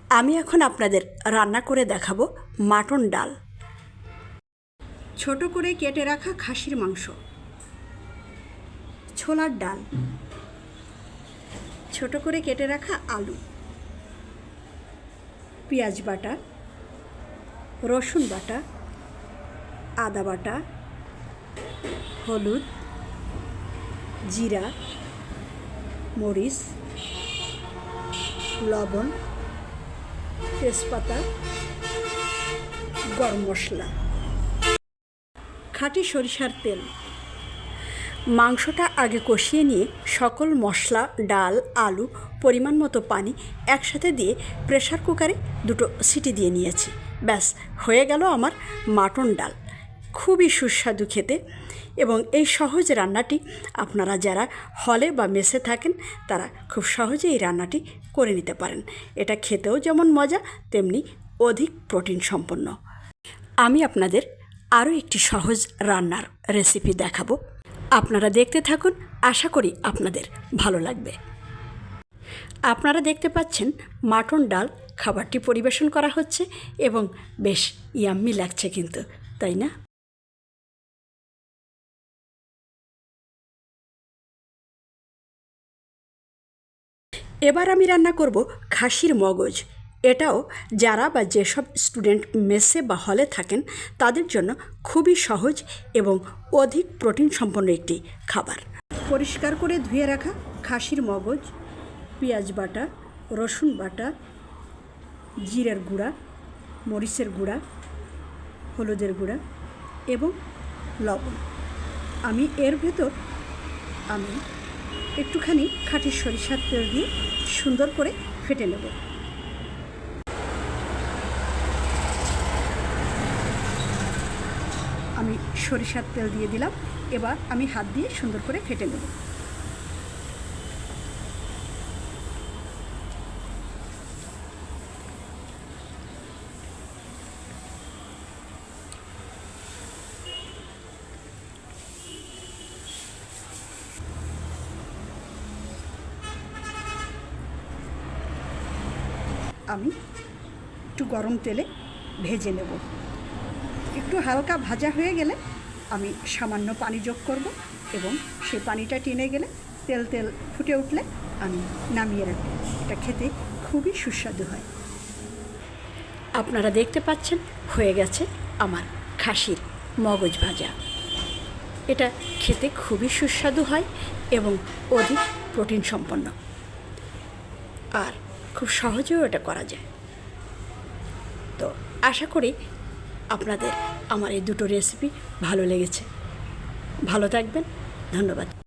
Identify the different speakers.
Speaker 1: আমি এখন আপনাদের রান্না করে দেখাবো মাটন ডাল। ছোট করে কেটে রাখা খাসির মাংস, ছোলার ডাল, ছোট করে কেটে রাখা আলু, পেঁয়াজ বাটা, রসুন বাটা, আদা বাটা, হলুদ, জিরা, মরিচ, লবণ, তেজপাতা, গরম মশলা, খাঁটি সরিষার তেল। মাংসটা আগে কষিয়ে নিয়ে সকল মশলা, ডাল, আলু, পরিমাণ মতো পানি একসাথে দিয়ে প্রেসার কুকারে 2টো সিটি দিয়ে নিয়েছি। ব্যাস হয়ে গেল আমার মাটন ডাল। খুবই সুস্বাদু খেতে, এবং এই সহজ রান্নাটি আপনারা যারা হলে বা মেসে থাকেন তারা খুব সহজে এই রান্নাটি করে নিতে পারেন। এটা খেতেও যেমন মজা, তেমনি অধিক প্রোটিন সম্পন্ন। আমি আপনাদের আরও একটি সহজ রান্নার রেসিপি দেখাবো। আপনারা দেখতে থাকুন, আশা করি আপনাদের ভালো লাগবে। আপনারা দেখতে পাচ্ছেন মাটন ডাল খাবারটি পরিবেশন করা হচ্ছে, এবং বেশ ইয়াম্মি লাগছে কিন্তু, তাই না? এবার আমি রান্না করব খাসির মগজ। এটাও যারা বা যেসব স্টুডেন্ট মেসে বা হলে থাকেন তাদের জন্য খুবই সহজ এবং অধিক প্রোটিন সম্পন্ন একটি খাবার। পরিষ্কার করে ধুয়ে রাখা খাসির মগজ, পেঁয়াজ বাটা, রসুন বাটা, জিরের গুঁড়া, মরিচের গুঁড়া, হলুদের গুঁড়া এবং লবণ। আমি এর ভেতর একটুখানি খাঁটি সরিষার তেল দিয়ে সুন্দর করে ফেটে নেব। আমি সরিষার তেল দিয়ে দিলাম। এবার আমি হাত দিয়ে সুন্দর করে ফেটে নেব। আমি একটু গরম তেলে ভেজে নেব। একটু হালকা ভাজা হয়ে গেলে আমি সামান্য পানি যোগ করব, এবং সেই পানিটা টেনে গেলে তেল ফুটে উঠলে আমি নামিয়ে রাখব। এটা খেতে খুবই সুস্বাদু হয়। আপনারা দেখতে পাচ্ছেন হয়ে গেছে আমার খাসির মগজ ভাজা। এটা খেতে খুবই সুস্বাদু হয় এবং অধিক প্রোটিন সম্পন্ন, আর খুব সহজেও এটা করা যায়। তো আশা করি আপনাদের আমার এই 2টো রেসিপি ভালো লেগেছে। ভালো থাকবেন, ধন্যবাদ।